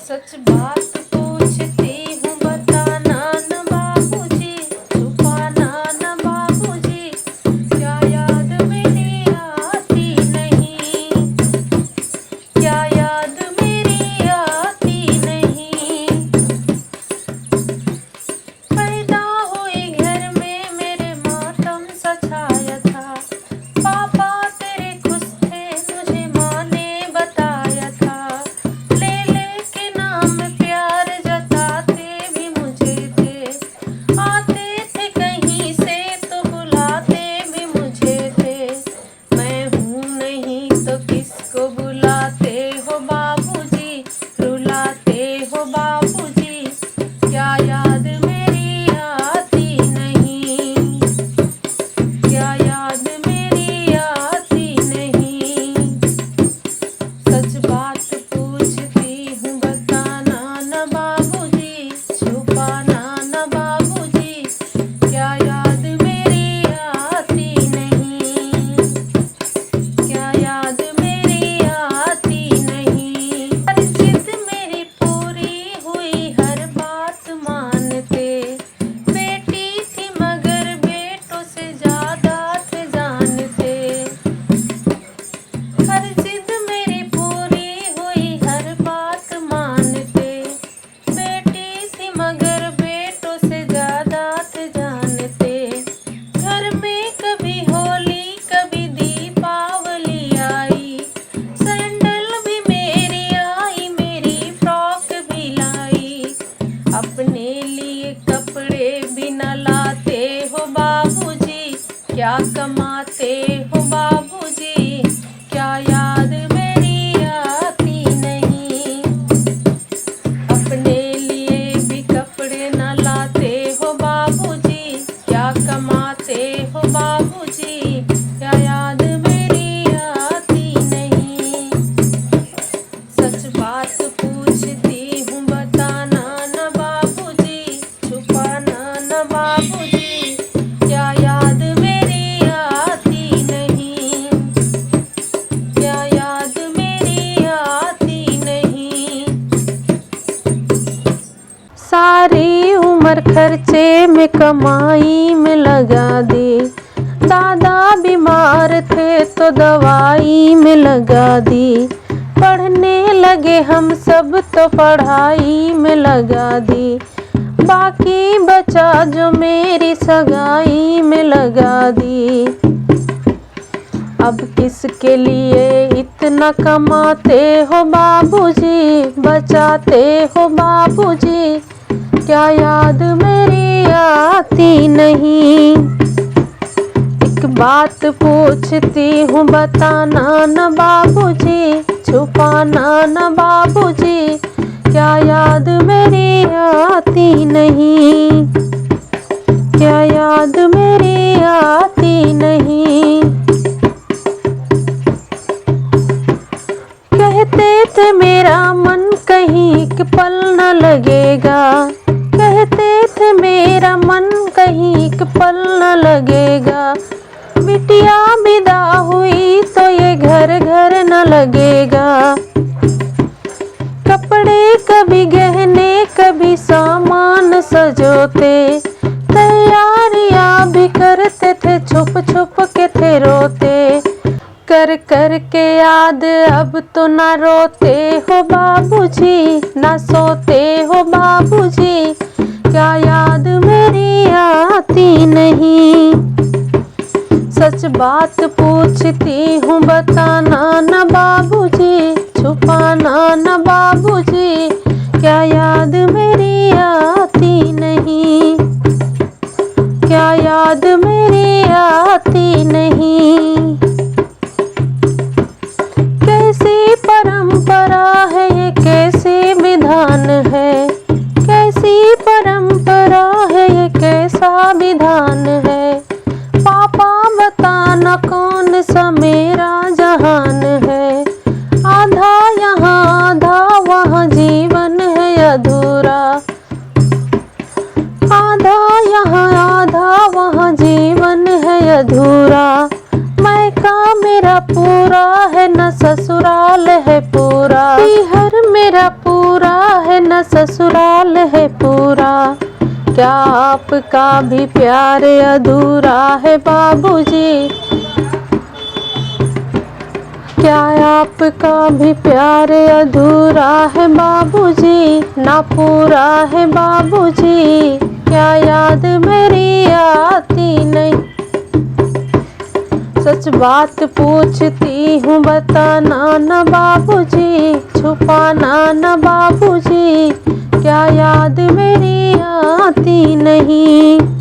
सच बात पूछती हूँ बताना न बाबूजी, छुपाना न बाबूजी, क्या याद मेरी आती नहीं, क्या याद मेरी आती नहीं। पैदा हुई घर में मेरे मातम सा छाया था, पापा तेरे खुश थे मुझे माँ ने बताया था। ले के नाम प्यार जताते भी मुझे थे, आते थे कहीं से तो बुलाते भी मुझे थे। मैं हूँ नहीं तो किसको बुलाते हो बाबूजी, रुलाते हो बाबूजी, क्या याद मेरी आती नहीं, क्या याद मेरी आती नहीं। सच बात पूछती हूँ बताना न बाबूजी, छुपाना न बाबूजी, क्या याद मेरी आती नहीं, क्या याद मेरी आती नहीं। हर जिद मेरी पूरी हुई हर बात मानते, बेटी थी मगर बेटों से ज्यादा थे जानते। हर जिद मेरी पूरी हुई हर बात मानते, बेटी थी मगर बेटों से ज्यादा थे जानते। घर में कभी होली कभी दीपावली आई, सैंडल भी मेरी आई मेरी फ्रॉक भी लाई। अपने लिए कपड़े भी न लाते हो बाबूजी, क्या कमाते हो बाबूजी, क्या याद मेरी आती नहीं। अपने लिए भी कपड़े न लाते हो बाबूजी, क्या कमाते हो बाबूजी, क्या याद मेरी आती नहीं। सच बात पूछती हूँ बताना न बाबूजी, छुपाना न बाबूजी, क्या याद मेरी आती नहीं, क्या याद मेरी आती नहीं। सारी उम्र खर्चे में कमाई में लगा दी, दादा बीमार थे तो दवाई में लगा दी। पढ़ने लगे हम सब तो पढ़ाई में लगा दी, बाकी बचा जो मेरी सगाई में लगा दी। अब किसके लिए इतना कमाते हो बाबूजी, बचाते हो बाबूजी, क्या याद मेरी आती नहीं। एक बात पूछती हूँ बताना न बाबूजी, छुपाना न बाबूजी, क्या याद मेरी आती नहीं, क्या याद मेरी आती नहीं। कहते थे मेरा मन कहीं एक पल न लगेगा, कहते थे मेरा मन कहीं एक पल न लगेगा। बिटिया विदा हुई तो ये घर घर न लगेगा। कपड़े कभी गहने कभी सामान सजोते, तैयारियां भी करते थे छुप छुप के थे रोते। कर कर के याद अब तो ना रोते हो बाबूजी, ना सोते हो बाबूजी, क्या याद मेरी आती नहीं। सच बात पूछती हूँ बताना न बाबूजी, छुपाना न बाबूजी, क्या याद मेरी आती नहीं, क्या याद मेरी आती नहीं। कैसी परंपरा है ये कैसी विधान है, कैसी परंपरा है ये कैसा विधान है। पापा बताना कौन सा मेरा जहान है, आधा यहाँ आधा वहाँ जीवन है अधूरा। आधा यहाँ आधा वहाँ जीवन है अधूरा। मैं का मेरा मेरा पूरा है न ससुराल है पूरा, हर मेरा पूरा है न ससुराल है पूरा। क्या आपका भी प्यार अधूरा है बाबूजी, क्या आपका भी प्यार अधूरा है बाबूजी, ना पूरा है बाबूजी। क्या याद मेरी आती नहीं, सच बात पूछती हूँ बताना न बाबूजी, छुपाना न बाबूजी। क्या याद मेरी आती नहीं।